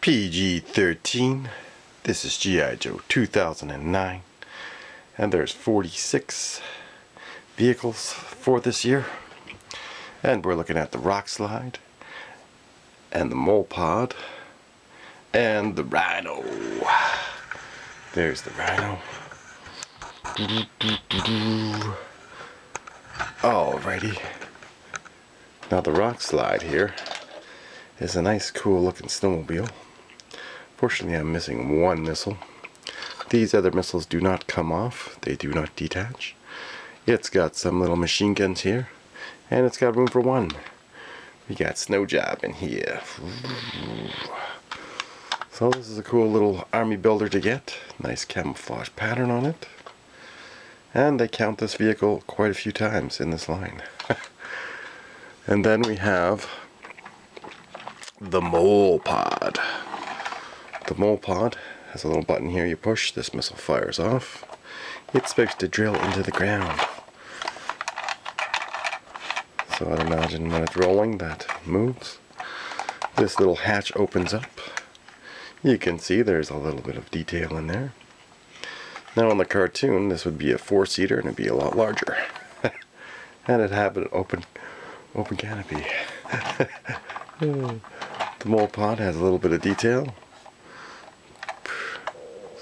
PG-13. This is G.I. Joe 2009, and there's 46 vehicles for this year, and we're looking at the Rockslide and the Mole Pod and the Rhino. There's the Rhino. Alrighty. Now the Rockslide here is a nice cool looking snowmobile. Fortunately, I'm missing one missile. These other missiles do not come off. They do not detach. It's got some little machine guns here, and it's got room for one. We got Snow Job in here. So this is a cool little army builder to get. Nice camouflage pattern on it. And they count this vehicle quite a few times in this line. And then we have the Mole Pod. The Mole Pod has a little button here you push. This missile fires off. It's supposed to drill into the ground. So I'd imagine when it's rolling, that moves. This little hatch opens up. You can see there's a little bit of detail in there. Now in the cartoon, this would be a 4-seater and it'd be a lot larger. And it'd have an open canopy. The Mole Pod has a little bit of detail.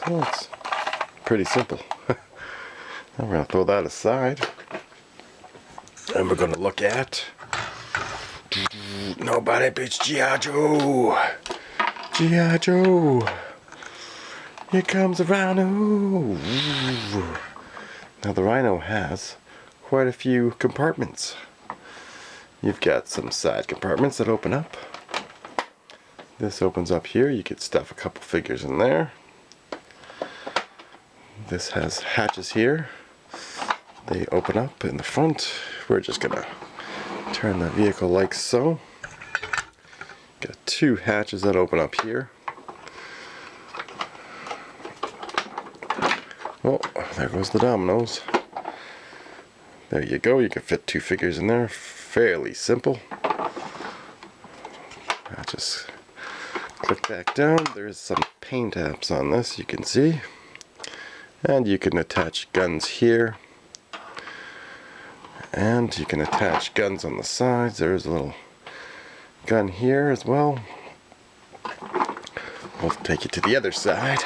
So it's pretty simple. Now we're going to throw that aside. And we're going to look at Nobody Beats G.I.Joe. G.I.Joe. Here comes the Rhino. Now the Rhino has quite a few compartments. You've got some side compartments that open up. This opens up here. You could stuff a couple figures in there. This has hatches here. They open up in the front. We're just gonna turn the vehicle like so. Got two hatches that open up here. Oh, there goes the dominoes. There you go. You can fit two figures in there. Fairly simple. I'll just click back down. There's some paint apps on this, you can see. And you can attach guns here. And you can attach guns on the sides. There's a little gun here as well. We'll take you to the other side.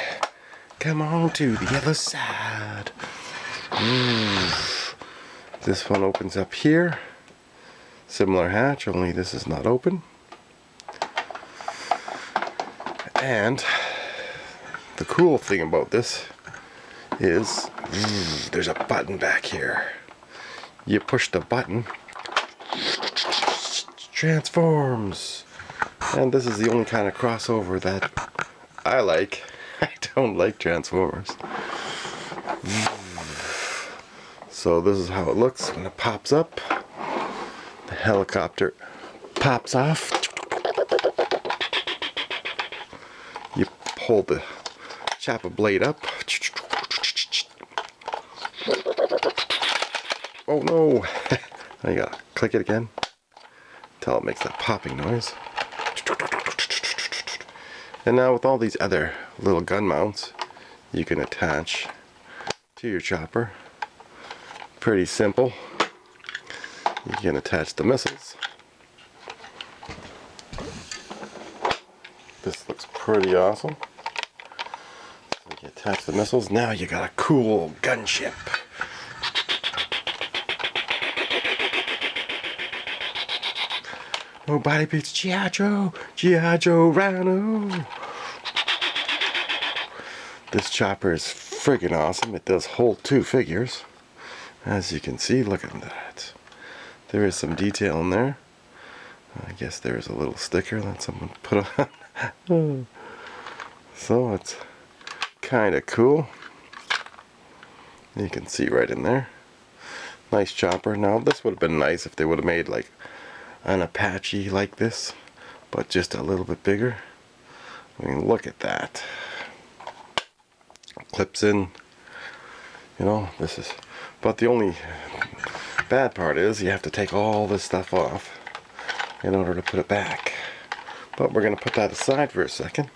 Come on to the other side. This one opens up here. Similar hatch, only this is not open. And the cool thing about this is there's a button back here. You push the button, transforms. And this is the only kind of crossover that I like. I don't like Transformers. So this is how it looks when it pops up. The helicopter pops off. You pull the chopper blade up. Oh no! Now you gotta click it again until it makes that popping noise. And now with all these other little gun mounts, you can attach to your chopper. Pretty simple. You can attach the missiles. This looks pretty awesome. So you attach the missiles. Now you got a cool gunship. Nobody beats G.I.Joe. G.I.Joe Rhino. This chopper is friggin' awesome. It does hold two figures. As you can see, look at that. There is some detail in there. I guess there is a little sticker that someone put on. So it's kind of cool. You can see right in there. Nice chopper. Now this would have been nice if they would have made like an Apache like this, but just a little bit bigger. I mean, look at that. Clips in. You know, this is. But the only bad part is you have to take all this stuff off in order to put it back. But we're going to put that aside for a second.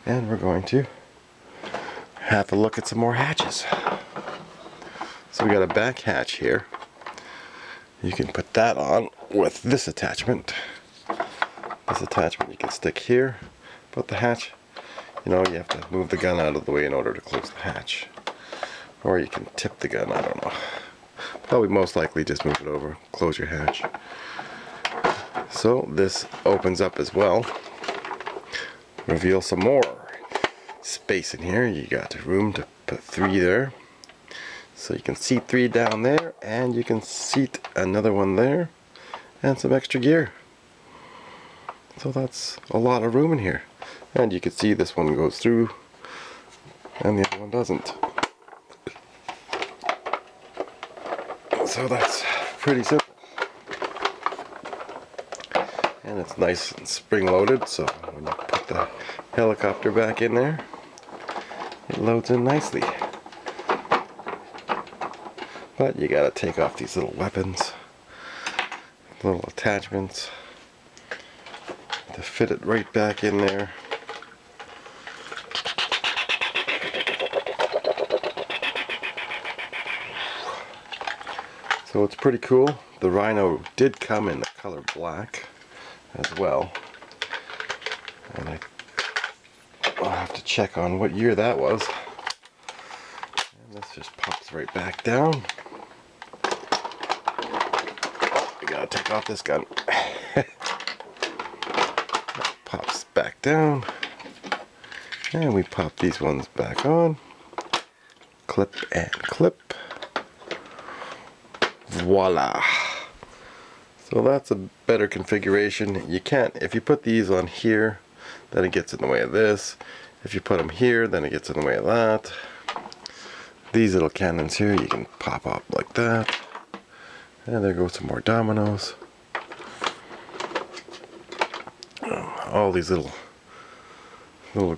And we're going to have a look at some more hatches. So we got a back hatch here. You can put that on with this attachment. This attachment you can stick here. But the hatch, you know, you have to move the gun out of the way in order to close the hatch. Or you can tip the gun, I don't know. Probably most likely just move it over, close your hatch. So this opens up as well. Reveal some more space in here. You got room to put 3 there. So you can seat 3 down there, and you can seat another one there, and some extra gear. So that's a lot of room in here. And you can see this one goes through, and the other one doesn't. So that's pretty simple. And it's nice and spring-loaded, so when you put the helicopter back in there, it loads in nicely. But you gotta take off these little weapons, little attachments, to fit it right back in there. So it's pretty cool. The Rhino did come in the color black as well. And I'll have to check on what year that was. And this just pops right back down. We gotta take off this gun. Pops back down. And we pop these ones back on. Clip and clip. Voila! So that's a better configuration. You can't, if you put these on here, then it gets in the way of this. If you put them here, then it gets in the way of that. These little cannons here, you can pop up like that. And there goes some more dominoes. All these little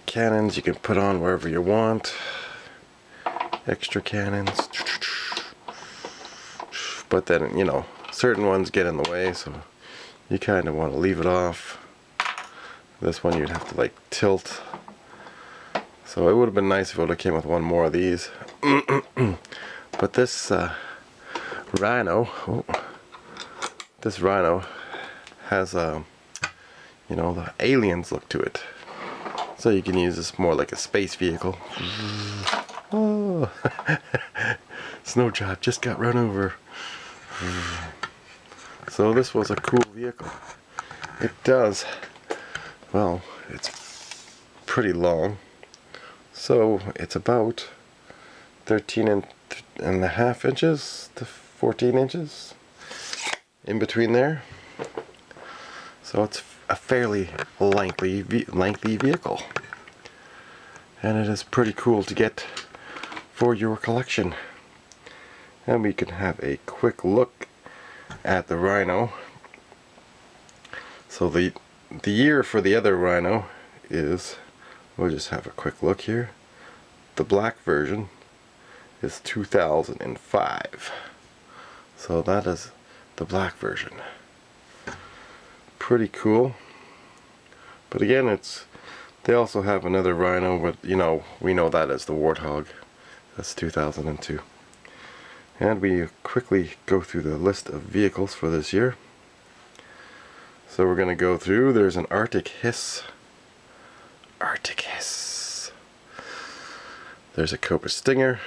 cannons you can put on wherever you want. Extra cannons. But then, you know, certain ones get in the way, so you kind of want to leave it off. This one you'd have to like tilt. So it would have been nice if it would have came with one more of these. But this Rhino, this Rhino has you know, the aliens look to it. So you can use this more like a space vehicle. Oh, snow job just got run over. So this was a cool vehicle. It does, well, it's pretty long. So it's about 13.5 inches to 14 inches in between there. So it's a fairly lengthy vehicle. And it is pretty cool to get for your collection. And we can have a quick look at the Rhino. So the year for the other Rhino is, we'll just have a quick look here. The black version is 2005. So that is the black version. Pretty cool. But again, they also have another Rhino, but you know, we know that as the Warthog. That's 2002. And we quickly go through the list of vehicles for this year. So we're going to go through, there's an Arctic Hiss. Arctic Hiss. There's a Cobra Stinger.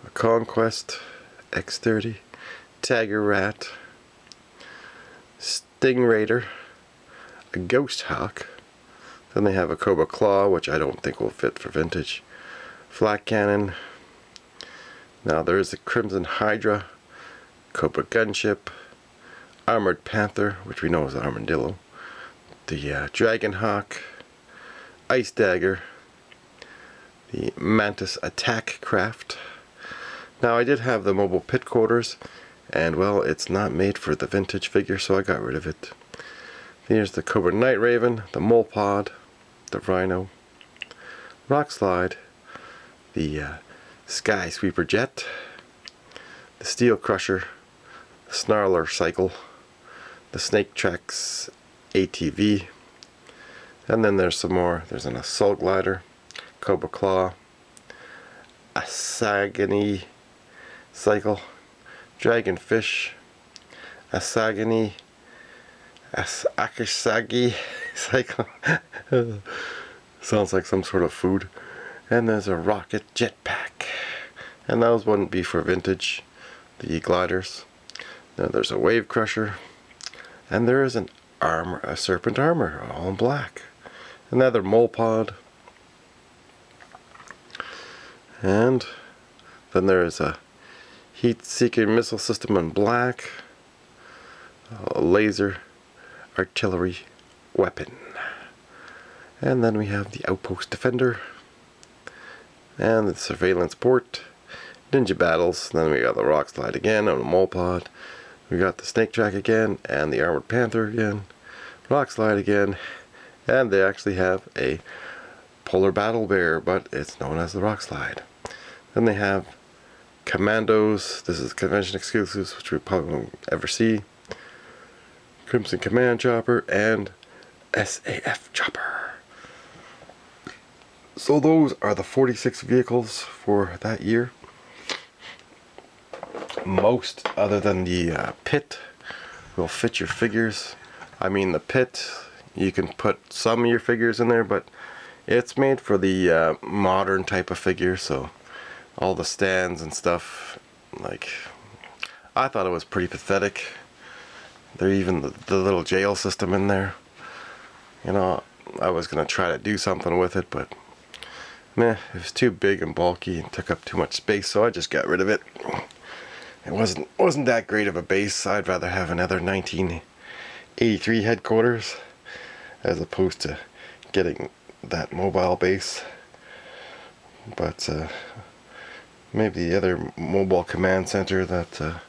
A Conquest X30. Tiger Rat. Stingraider. A Ghost Hawk. Then they have a Cobra Claw, which I don't think will fit for vintage. Flak Cannon. Now there is the Crimson Hydra, Cobra Gunship, Armored Panther, which we know is an armadillo, the Dragon Hawk, Ice Dagger, the Mantis Attack Craft. Now I did have the mobile pit quarters, and well, it's not made for the vintage figure, so I got rid of it. Here's the Cobra Night Raven, the Mole Pod, the Rhino, Rockslide, the Sky Sweeper Jet, the Steel Crusher, the Snarler Cycle, the Snake Tracks ATV, And then there's some more. There's an assault glider, Cobra Claw, a Sagani cycle, Dragonfish, a Sagani, Akasagi cycle. Sounds like some sort of food. And there's a rocket jetpack. And those wouldn't be for vintage, the gliders. Then there's a wave crusher. And there is a serpent armor, all in black. Another mole pod. And then there is a heat-seeking missile system in black. A laser artillery weapon. And then we have the outpost defender. And the surveillance port. Ninja battles. Then we got the Rockslide again on a mole pod. We got the snake track again, and the armored panther again, Rockslide again, and they actually have a polar battle bear, but it's known as the Rockslide. Then they have commandos. This is convention exclusives, which we probably won't ever see. Crimson Command Chopper and SAF Chopper. So those are the 46 vehicles for that year. Most, other than the pit, will fit your figures. I mean, the pit, you can put some of your figures in there, but it's made for the modern type of figure, so all the stands and stuff, like, I thought it was pretty pathetic. There's even the little jail system in there. You know, I was going to try to do something with it, but meh, it was too big and bulky and took up too much space, so I just got rid of it. It wasn't that great of a base. I'd rather have another 1983 headquarters as opposed to getting that mobile base. But maybe the other mobile command center that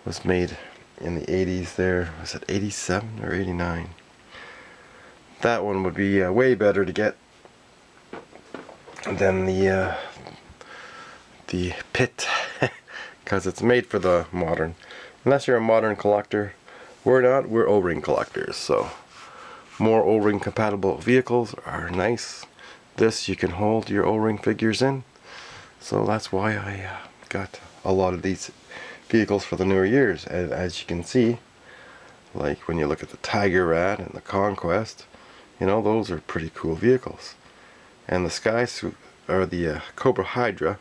was made in the 80s there, was it 87 or 89? That one would be way better to get than the pit. Because it's made for the modern. Unless you're a modern collector, we're not. We're O-ring collectors. So more O-ring compatible vehicles are nice. This you can hold your O-ring figures in. So that's why I got a lot of these vehicles for the newer years. And as you can see, like when you look at the Tiger Rat and the Conquest, you know, those are pretty cool vehicles. And the Sky Suit, or the Cobra Hydra,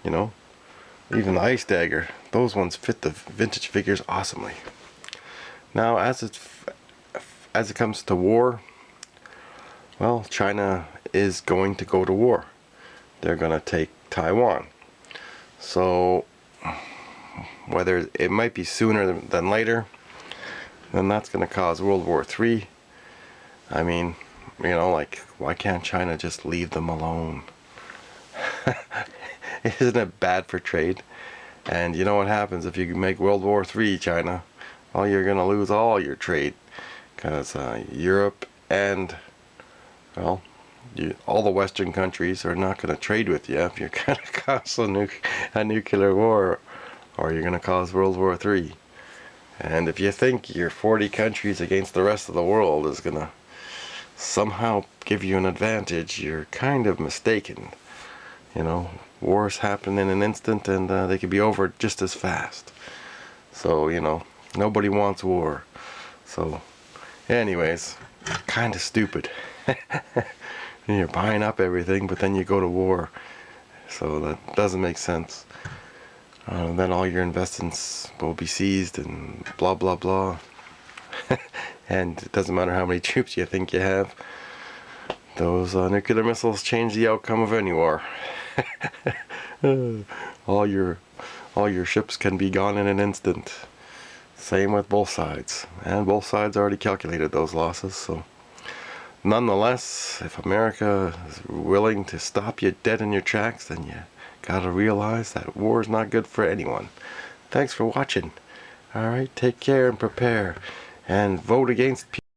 you know, even the Ice Dagger, those ones fit the vintage figures awesomely. Now, as it comes to war, well, China is going to go to war. They're going to take Taiwan. So, whether it might be sooner than later, then that's going to cause World War III. I mean, you know, like, why can't China just leave them alone? Isn't it bad for trade? And you know what happens if you make World War III, China? Well, you're going to lose all your trade. Because Europe and, well, all the Western countries are not going to trade with you if you're going to cause a nuclear war, or you're going to cause World War III. And if you think your 40 countries against the rest of the world is going to somehow give you an advantage, you're kind of mistaken. You know, wars happen in an instant, and they can be over just as fast. So, you know, nobody wants war. So, anyways, kind of stupid. You're buying up everything, but then you go to war. So that doesn't make sense. Then all your investments will be seized and blah blah blah. And it doesn't matter how many troops you think you have. Those nuclear missiles change the outcome of any war. all your ships can be gone in an instant. Same with both sides, and both sides already calculated those losses. So nonetheless, if America is willing to stop you dead in your tracks, then you gotta realize that war is not good for anyone. Thanks for watching. Alright, take care and prepare, and vote against people.